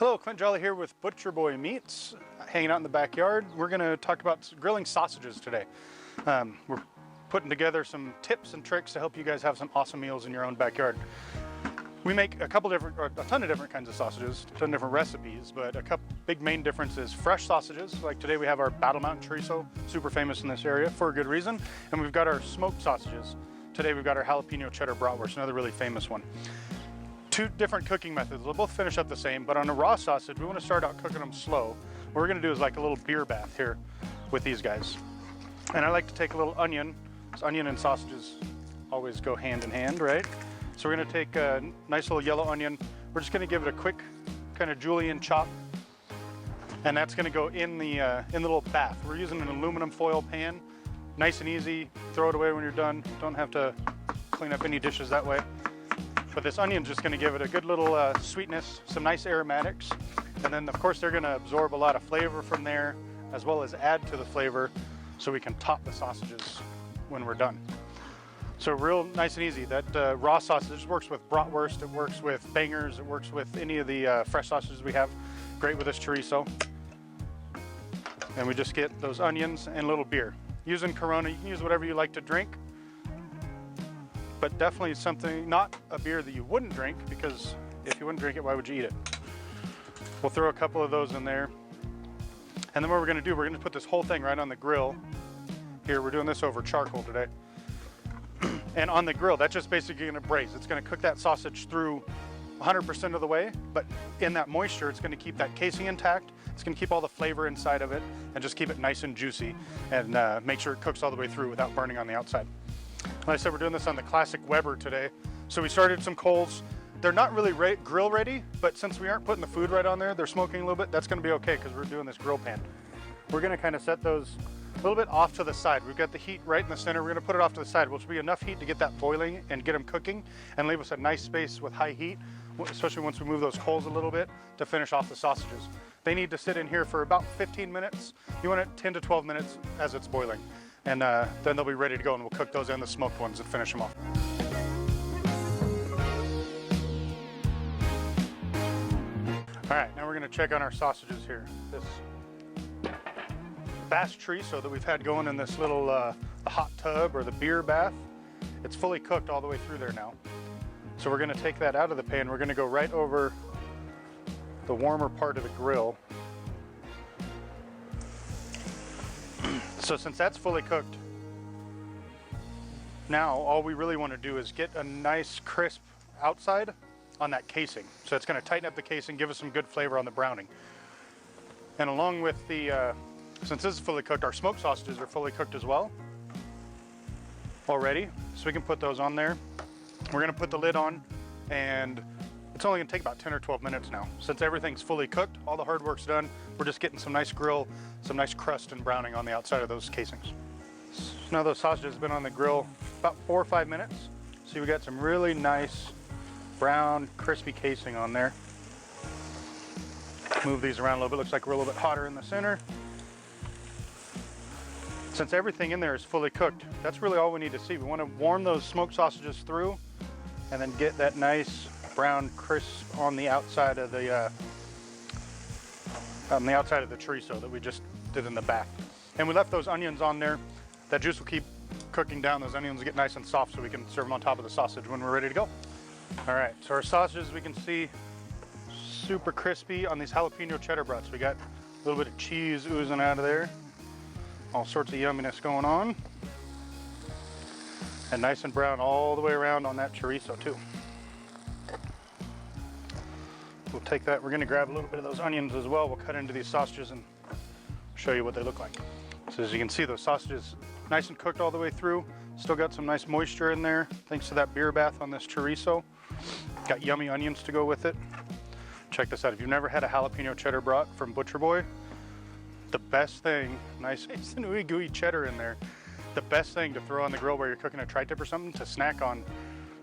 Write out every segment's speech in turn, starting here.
Hello, Clint Jolly here with Butcher Boy Meats, hanging out in the backyard. We're going to talk about grilling sausages today. We're putting together some tips and tricks to help you guys have some awesome meals in your own backyard. We make a ton of different kinds of sausages, a ton of different recipes, but a couple big main differences: fresh sausages. Like today we have our Battle Mountain chorizo, super famous in this area for a good reason. And we've got our smoked sausages. Today we've got our jalapeno cheddar bratwurst, another really famous one. Two different cooking methods. They'll both finish up the same, but on a raw sausage, we want to start out cooking them slow. What we're going to do is like a little beer bath here with these guys. And I like to take a little onion. So onion and sausages always go hand in hand, right? So we're going to take a nice little yellow onion. We're just going to give it a quick kind of julienne chop, and that's going to go in the little bath. We're using an aluminum foil pan, nice and easy. Throw it away when you're done. Don't have to clean up any dishes that way. But this onion's just going to give it a good little sweetness, some nice aromatics, and then of course they're going to absorb a lot of flavor from there, as well as add to the flavor, so we can top the sausages when we're done. So real nice and easy. That raw sausage works with bratwurst, it works with bangers, it works with any of the fresh sausages we have. Great with this chorizo. And we just get those onions and a little beer. Using Corona, you can use whatever you like to drink, but definitely something, not a beer that you wouldn't drink, because if you wouldn't drink it, why would you eat it? We'll throw a couple of those in there. And then what we're gonna do, we're gonna put this whole thing right on the grill. Here, we're doing this over charcoal today. And on the grill, that's just basically gonna braise. It's gonna cook that sausage through 100% of the way, but in that moisture, it's gonna keep that casing intact. It's gonna keep all the flavor inside of it and just keep it nice and juicy, and make sure it cooks all the way through without burning on the outside. Like I said, we're doing this on the classic Weber today. So we started some coals. They're not really grill ready, but since we aren't putting the food right on there, they're smoking a little bit. That's gonna be okay, because we're doing this grill pan. We're gonna kind of set those a little bit off to the side. We've got the heat right in the center. We're gonna put it off to the side, which will be enough heat to get that boiling and get them cooking, and leave us a nice space with high heat, especially once we move those coals a little bit, to finish off the sausages. They need to sit in here for about 15 minutes. You want it 10 to 12 minutes as it's boiling. And then they'll be ready to go, and we'll cook those and the smoked ones and finish them off. All right, now we're gonna check on our sausages here. This fast chorizo that we've had going in this little the hot tub or the beer bath, it's fully cooked all the way through there now. So we're gonna take that out of the pan. We're gonna go right over the warmer part of the grill. So since that's fully cooked, now all we really want to do is get a nice crisp outside on that casing. So it's going to tighten up the casing, give us some good flavor on the browning. And along with the, since this is fully cooked, our smoked sausages are fully cooked as well already. So we can put those on there. We're going to put the lid on, and it's only going to take about 10 or 12 minutes now. Since everything's fully cooked, all the hard work's done, we're just getting some nice grill, some nice crust and browning on the outside of those casings. So now those sausages have been on the grill about 4 or 5 minutes. See, we got some really nice brown, crispy casing on there. Move these around a little bit. Looks like we're a little bit hotter in the center. Since everything in there is fully cooked, that's really all we need to see. We want to warm those smoked sausages through, and then get that nice brown crisp on the outside of the chorizo that we just did in the back. And we left those onions on there. That juice will keep cooking down. Those onions will get nice and soft, so we can serve them on top of the sausage when we're ready to go. All right, so our sausages, we can see super crispy on these jalapeno cheddar brats. We got a little bit of cheese oozing out of there. All sorts of yumminess going on. And nice and brown all the way around on that chorizo too. We'll take that, we're gonna grab a little bit of those onions as well. We'll cut into these sausages and show you what they look like. So as you can see, those sausages nice and cooked all the way through. Still got some nice moisture in there, thanks to that beer bath on this chorizo. Got yummy onions to go with it. Check this out, if you've never had a jalapeno cheddar brat from Butcher Boy, the best thing, nice and ooey gooey cheddar in there, the best thing to throw on the grill where you're cooking a tri-tip or something to snack on,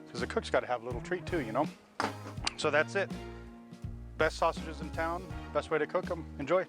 because the cook's gotta have a little treat too, you know? So that's it. Best sausages in town, best way to cook them. Enjoy.